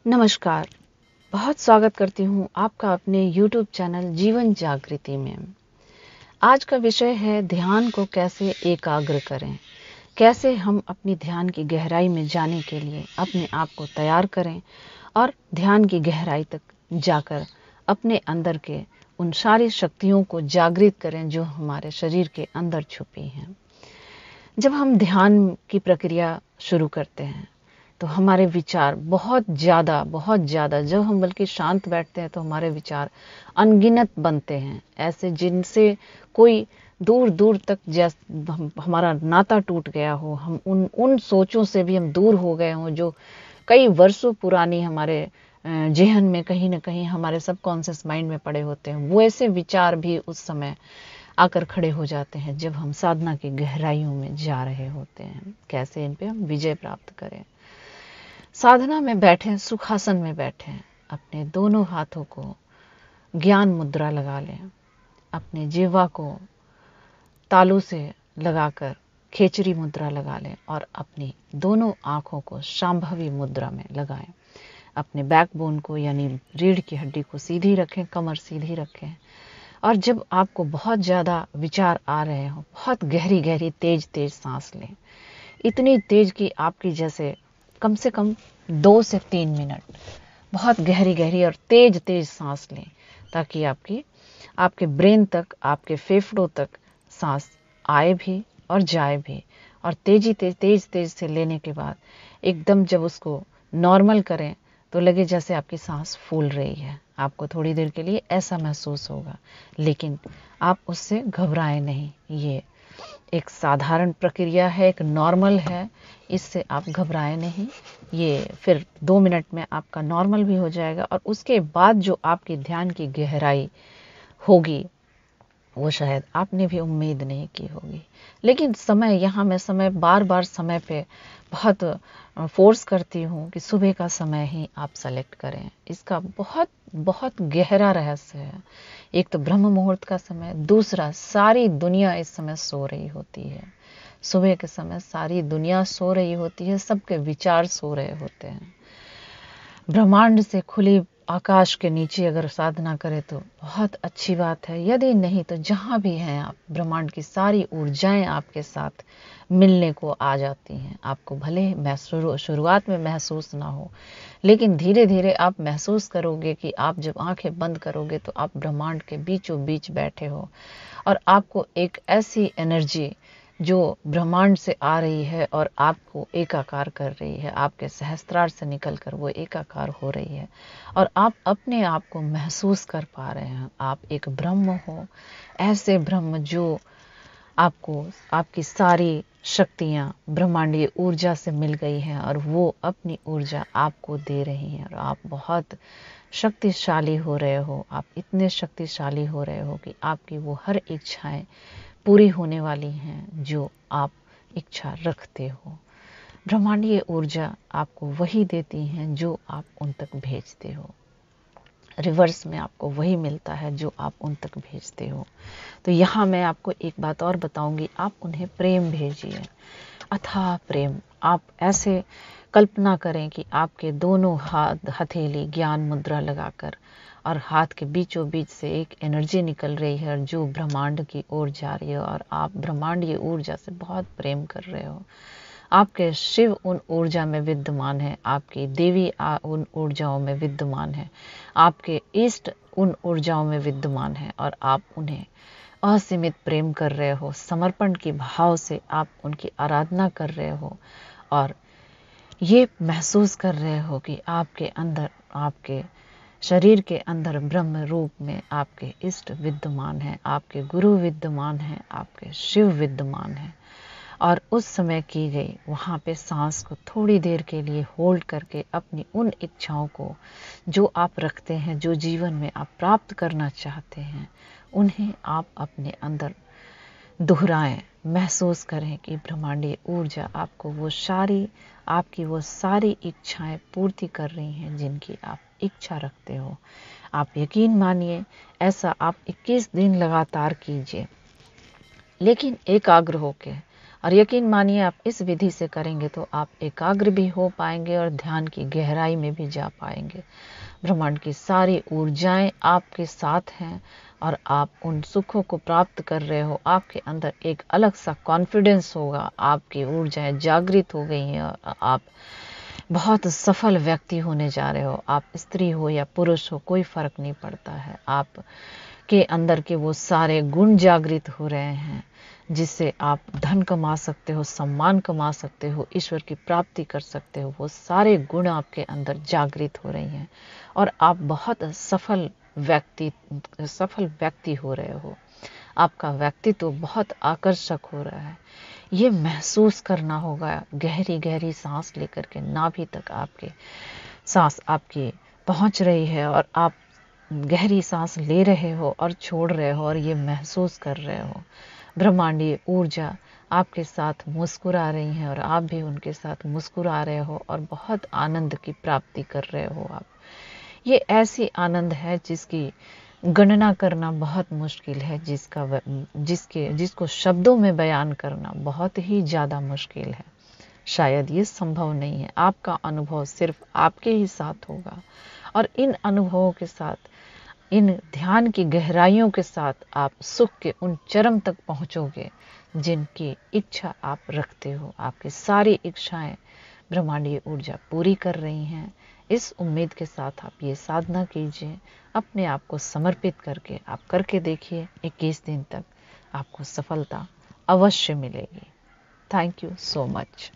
नमस्कार। बहुत स्वागत करती हूँ आपका अपने YouTube चैनल जीवन जागृति में। आज का विषय है ध्यान को कैसे एकाग्र करें, कैसे हम अपनी ध्यान की गहराई में जाने के लिए अपने आप को तैयार करें और ध्यान की गहराई तक जाकर अपने अंदर के उन सारी शक्तियों को जागृत करें जो हमारे शरीर के अंदर छुपी हैं। जब हम ध्यान की प्रक्रिया शुरू करते हैं तो हमारे विचार बहुत ज़्यादा जब हम बल्कि शांत बैठते हैं तो हमारे विचार अनगिनत बनते हैं, ऐसे जिनसे कोई दूर दूर तक हमारा नाता टूट गया हो, हम उन सोचों से भी हम दूर हो गए हों जो कई वर्षों पुरानी हमारे जेहन में कहीं ना कहीं हमारे सबकॉन्शियस माइंड में पड़े होते हैं। वो ऐसे विचार भी उस समय आकर खड़े हो जाते हैं जब हम साधना की गहराइयों में जा रहे होते हैं। कैसे इन पे हम विजय प्राप्त करें। साधना में बैठें, सुखासन में बैठें, अपने दोनों हाथों को ज्ञान मुद्रा लगा लें, अपने जिह्वा को तालू से लगाकर खेचरी मुद्रा लगा लें और अपनी दोनों आंखों को शांभवी मुद्रा में लगाएं। अपने बैकबोन को यानी रीढ़ की हड्डी को सीधी रखें, कमर सीधी रखें और जब आपको बहुत ज़्यादा विचार आ रहे हो, बहुत गहरी गहरी तेज तेज सांस लें, इतनी तेज कि आपकी जैसे कम से कम 2 से 3 मिनट बहुत गहरी गहरी और तेज तेज सांस लें ताकि आपके ब्रेन तक, आपके फेफड़ों तक सांस आए भी और जाए भी। और तेज से लेने के बाद एकदम जब उसको नॉर्मल करें तो लगे जैसे आपकी सांस फूल रही है। आपको थोड़ी देर के लिए ऐसा महसूस होगा, लेकिन आप उससे घबराएं नहीं। ये एक साधारण प्रक्रिया है, एक नॉर्मल है, इससे आप घबराएं नहीं। ये फिर 2 मिनट में आपका नॉर्मल भी हो जाएगा और उसके बाद जो आपकी ध्यान की गहराई होगी वो शायद आपने भी उम्मीद नहीं की होगी। लेकिन मैं बार बार समय पे बहुत फोर्स करती हूँ कि सुबह का समय ही आप सेलेक्ट करें। इसका बहुत बहुत गहरा रहस्य है। एक तो ब्रह्म मुहूर्त का समय, दूसरा सारी दुनिया इस समय सो रही होती है। सुबह के समय सारी दुनिया सो रही होती है, सबके विचार सो रहे होते हैं। ब्रह्मांड से खुली आकाश के नीचे अगर साधना करें तो बहुत अच्छी बात है, यदि नहीं तो जहाँ भी हैं आप, ब्रह्मांड की सारी ऊर्जाएं आपके साथ मिलने को आ जाती हैं। आपको भले शुरुआत में महसूस ना हो, लेकिन धीरे धीरे आप महसूस करोगे कि आप जब आंखें बंद करोगे तो आप ब्रह्मांड के बीचों बीच बैठे हो और आपको एक ऐसी एनर्जी जो ब्रह्मांड से आ रही है और आपको एकाकार कर रही है, आपके सहस्त्रार से निकलकर वो एकाकार हो रही है और आप अपने आप को महसूस कर पा रहे हैं। आप एक ब्रह्म हो, ऐसे ब्रह्म जो आपको आपकी सारी शक्तियाँ ब्रह्मांडीय ऊर्जा से मिल गई हैं और वो अपनी ऊर्जा आपको दे रही हैं और आप बहुत शक्तिशाली हो रहे हो। आप इतने शक्तिशाली हो रहे हो कि आपकी वो हर इच्छाएं पूरी होने वाली हैं जो आप इच्छा रखते हो। ब्रह्मांडीय ऊर्जा आपको वही देती हैं जो आप उन तक भेजते हो। रिवर्स में आपको वही मिलता है जो आप उन तक भेजते हो। तो यहाँ मैं आपको एक बात और बताऊंगी, आप उन्हें प्रेम भेजिए, अथाह प्रेम। आप ऐसे कल्पना करें कि आपके दोनों हाथ हथेली ज्ञान मुद्रा लगाकर और हाथ के बीचों बीच से एक एनर्जी निकल रही है जो ब्रह्मांड की ओर जा रही है और आप ब्रह्मांड की ऊर्जा से बहुत प्रेम कर रहे हो। आपके शिव उन ऊर्जा में विद्यमान है, आपकी देवी उन ऊर्जाओं में विद्यमान है, आपके इष्ट उन ऊर्जाओं में विद्यमान है और आप उन्हें असीमित प्रेम कर रहे हो। समर्पण की भाव से आप उनकी आराधना कर रहे हो और ये महसूस कर रहे हो कि आपके अंदर, आपके शरीर के अंदर ब्रह्म रूप में आपके इष्ट विद्यमान हैं, आपके गुरु विद्यमान हैं, आपके शिव विद्यमान हैं। और उस समय की गई वहाँ पे सांस को थोड़ी देर के लिए होल्ड करके अपनी उन इच्छाओं को जो आप रखते हैं, जो जीवन में आप प्राप्त करना चाहते हैं, उन्हें आप अपने अंदर दोहराएं। महसूस करें कि ब्रह्मांडीय ऊर्जा आपको आपकी वो सारी इच्छाएं पूर्ति कर रही हैं जिनकी आप इच्छा रखते हो। आप यकीन मानिए, ऐसा आप 21 दिन लगातार कीजिए, लेकिन एकाग्र होके और यकीन मानिए आप इस विधि से करेंगे तो आप एकाग्र भी हो पाएंगे और ध्यान की गहराई में भी जा पाएंगे। ब्रह्मांड की सारी ऊर्जाएं आपके साथ हैं और आप उन सुखों को प्राप्त कर रहे हो। आपके अंदर एक अलग सा कॉन्फिडेंस होगा, आपकी ऊर्जाएं जागृत हो गई हैं और आप बहुत सफल व्यक्ति होने जा रहे हो। आप स्त्री हो या पुरुष हो, कोई फर्क नहीं पड़ता है। आप के अंदर के वो सारे गुण जागृत हो रहे हैं जिससे आप धन कमा सकते हो, सम्मान कमा सकते हो, ईश्वर की प्राप्ति कर सकते हो। वो सारे गुण आपके अंदर जागृत हो रही हैं और आप बहुत सफल व्यक्ति हो रहे हो। आपका व्यक्तित्व बहुत आकर्षक हो रहा है। ये महसूस करना होगा। गहरी गहरी सांस लेकर के नाभि तक आपके सांस आपकी पहुंच रही है और आप गहरी सांस ले रहे हो और छोड़ रहे हो और ये महसूस कर रहे हो। ब्रह्मांडीय ऊर्जा आपके साथ मुस्कुरा रही है और आप भी उनके साथ मुस्कुरा रहे हो और बहुत आनंद की प्राप्ति कर रहे हो। आप ये ऐसी आनंद है जिसकी गणना करना बहुत मुश्किल है, जिसको शब्दों में बयान करना बहुत ही ज़्यादा मुश्किल है। शायद ये संभव नहीं है। आपका अनुभव सिर्फ आपके ही साथ होगा और इन अनुभवों के साथ, इन ध्यान की गहराइयों के साथ आप सुख के उन चरम तक पहुंचोगे जिनकी इच्छा आप रखते हो। आपकी सारी इच्छाएं ब्रह्मांडीय ऊर्जा पूरी कर रही हैं। इस उम्मीद के साथ आप ये साधना कीजिए, अपने आप को समर्पित करके आप करके देखिए। 21 दिन तक आपको सफलता अवश्य मिलेगी। Thank you so much.